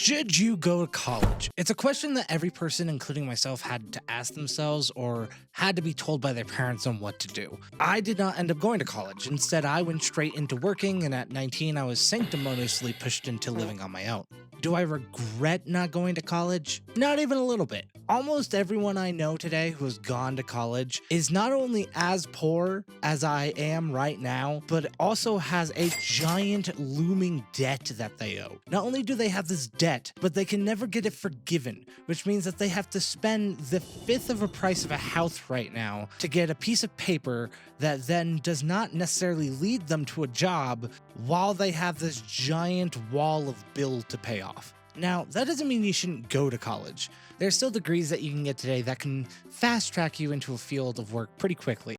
Should you go to college? It's a question that every person, including myself, had to ask themselves or had to be told by their parents on what to do. I did not end up going to college. Instead, I went straight into working, and at 19, I was sanctimoniously pushed into living on my own. Do I regret not going to college? Not even a little bit. Almost everyone I know today who has gone to college is not only as poor as I am right now, but also has a giant looming debt that they owe. Not only do they have this debt, but they can never get it forgiven, which means that they have to spend the fifth of a price of a house right now to get a piece of paper that then does not necessarily lead them to a job while they have this giant wall of bill to pay off. Now, that doesn't mean you shouldn't go to college. There are still degrees that you can get today that can fast track you into a field of work pretty quickly.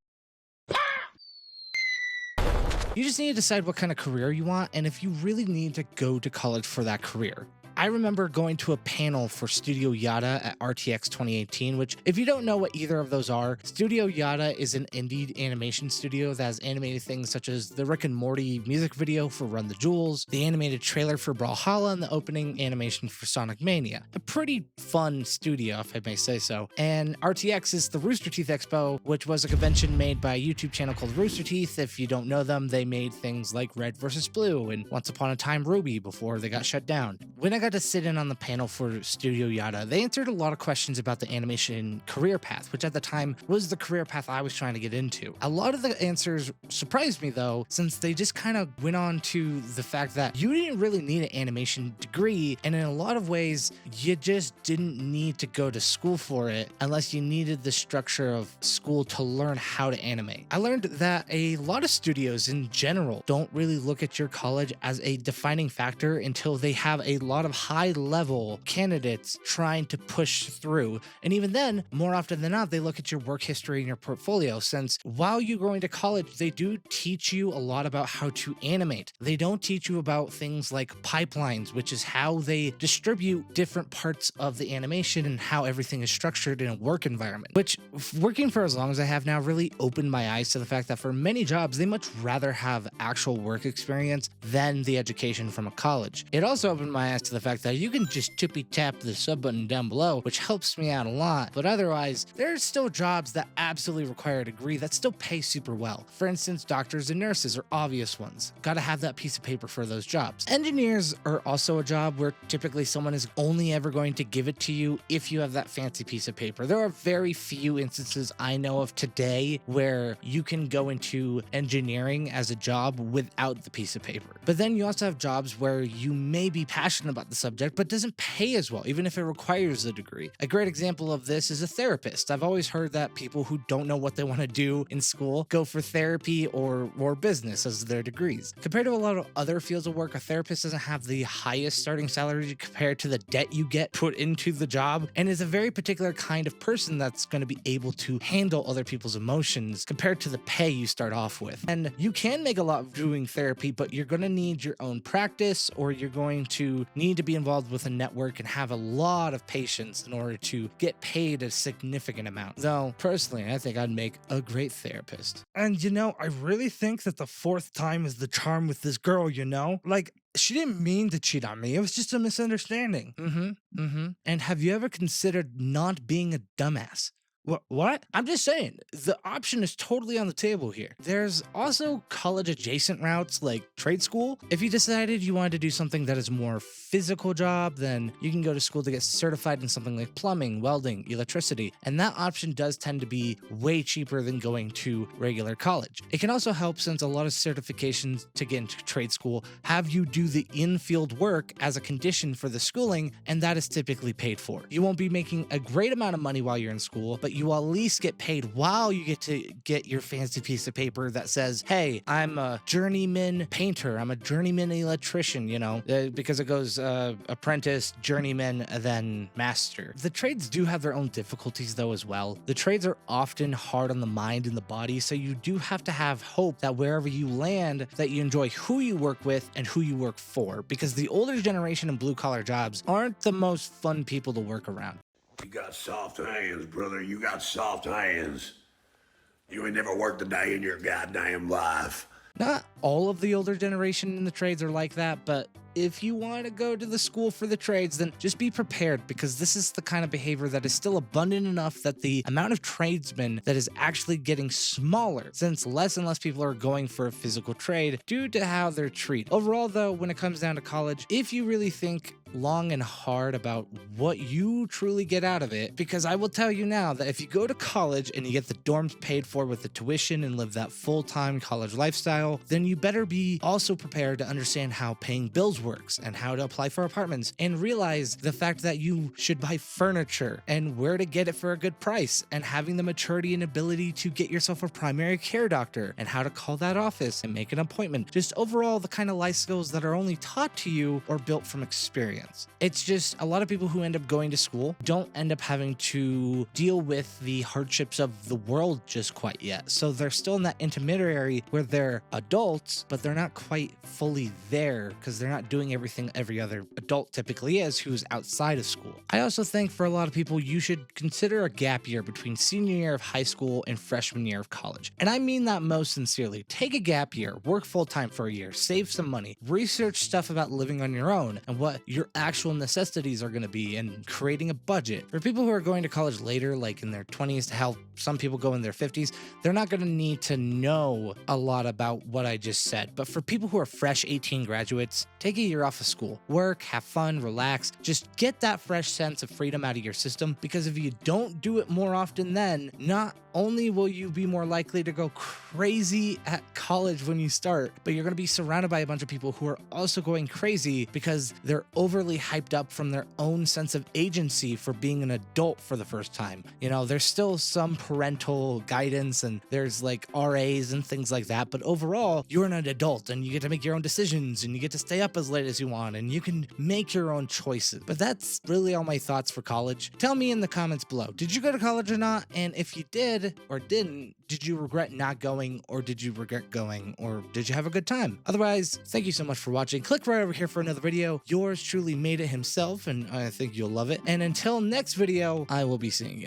You just need to decide what kind of career you want and if you really need to go to college for that career. I remember going to a panel for Studio Yada at RTX 2018, which, if you don't know what either of those are, Studio Yada is an indie animation studio that has animated things such as the Rick and Morty music video for Run the Jewels, the animated trailer for Brawlhalla, and the opening animation for Sonic Mania. A pretty fun studio, if I may say so. And RTX is the Rooster Teeth Expo, which was a convention made by a YouTube channel called Rooster Teeth. If you don't know them, they made things like Red vs. Blue and Once Upon a Time Ruby before they got shut down. When I got to sit in on the panel for Studio Yada, they answered a lot of questions about the animation career path, which at the time was the career path I was trying to get into. A lot of the answers surprised me though, since they just kind of went on to the fact that you didn't really need an animation degree, and in a lot of ways, you just didn't need to go to school for it unless you needed the structure of school to learn how to animate. I learned that a lot of studios in general don't really look at your college as a defining factor until they have a lot of high-level candidates trying to push through. And even then, more often than not, they look at your work history and your portfolio, since while you're going to college, they do teach you a lot about how to animate. They don't teach you about things like pipelines, which is how they distribute different parts of the animation and how everything is structured in a work environment, which, working for as long as I have now, really opened my eyes to the fact that for many jobs, they much rather have actual work experience than the education from a college. It also opened my eyes to the fact that you can just tippy tap the sub button down below, which helps me out a lot, but otherwise, there's still jobs that absolutely require a degree that still pay super well. For instance, doctors and nurses are obvious ones. Gotta have that piece of paper for those jobs. Engineers are also a job where typically someone is only ever going to give it to you if you have that fancy piece of paper. There are very few instances I know of today where you can go into engineering as a job without the piece of paper. But then you also have jobs where you may be passionate about the subject, but doesn't pay as well, even if it requires a degree. A great example of this is a therapist. I've always heard that people who don't know what they want to do in school go for therapy or business as their degrees. Compared to a lot of other fields of work, a therapist doesn't have the highest starting salary compared to the debt you get put into the job, and is a very particular kind of person that's going to be able to handle other people's emotions compared to the pay you start off with. And you can make a lot doing therapy, but you're going to need your own practice, or you're going to need to be involved with a network and have a lot of patience in order to get paid a significant amount. Though, personally, I think I'd make a great therapist. And you know, I really think that the fourth time is the charm with this girl, you know? Like, she didn't mean to cheat on me. It was just a misunderstanding. And have you ever considered not being a dumbass? What? I'm just saying, the option is totally on the table here. There's also college adjacent routes like trade school. If you decided you wanted to do something that is more physical job, then you can go to school to get certified in something like plumbing, welding, electricity. And that option does tend to be way cheaper than going to regular college. It can also help, since a lot of certifications to get into trade school have you do the in-field work as a condition for the schooling, and that is typically paid for. You won't be making a great amount of money while you're in school, but you will at least get paid while you get to get your fancy piece of paper that says, hey, I'm a journeyman painter, I'm a journeyman electrician, you know, because it goes apprentice, journeyman, then master. The trades do have their own difficulties though as well. The trades are often hard on the mind and the body, so you do have to have hope that wherever you land, that you enjoy who you work with and who you work for, because the older generation in blue collar jobs aren't the most fun people to work around. You got soft hands, brother. You got soft hands. You ain't never worked a day in your goddamn life. Not all of the older generation in the trades are like that, but if you want to go to the school for the trades, then just be prepared, because this is the kind of behavior that is still abundant enough that the amount of tradesmen that is actually getting smaller, since less and less people are going for a physical trade due to how they're treated. Overall, though, when it comes down to college, if you really think long and hard about what you truly get out of it, because I will tell you now that if you go to college and you get the dorms paid for with the tuition and live that full-time college lifestyle, then you better be also prepared to understand how paying bills works and how to apply for apartments, and realize the fact that you should buy furniture and where to get it for a good price, and having the maturity and ability to get yourself a primary care doctor and how to call that office and make an appointment. Just overall the kind of life skills that are only taught to you or built from experience. It's just a lot of people who end up going to school don't end up having to deal with the hardships of the world just quite yet. So they're still in that intermediary where they're adults, but they're not quite fully there because they're not doing everything every other adult typically is who's outside of school. I also think for a lot of people, you should consider a gap year between senior year of high school and freshman year of college. And I mean that most sincerely. Take a gap year, work full-time for a year, save some money, research stuff about living on your own and what your actual necessities are going to be, and creating a budget. For people who are going to college later, like in their 20s to hell, some people go in their 50s, they're not going to need to know a lot about what I just said. But for people who are fresh 18 graduates, take a year off of school, work, have fun, relax, just get that fresh sense of freedom out of your system, because if you don't do it more often, then not only will you be more likely to go crazy at college when you start, but you're going to be surrounded by a bunch of people who are also going crazy because they're overly hyped up from their own sense of agency for being an adult for the first time. You know, there's still some parental guidance and there's like RAs and things like that, but overall, you're an adult and you get to make your own decisions and you get to stay up as late as you want and you can make your own choices. But that's really all my thoughts for college. Tell me in the comments below, did you go to college or not? And if you did or didn't, did you regret not going, or did you regret going, or did you have a good time? Otherwise, thank you so much for watching. Click right over here for another video. Yours truly made it himself, and I think you'll love it. And until next video, I will be seeing you.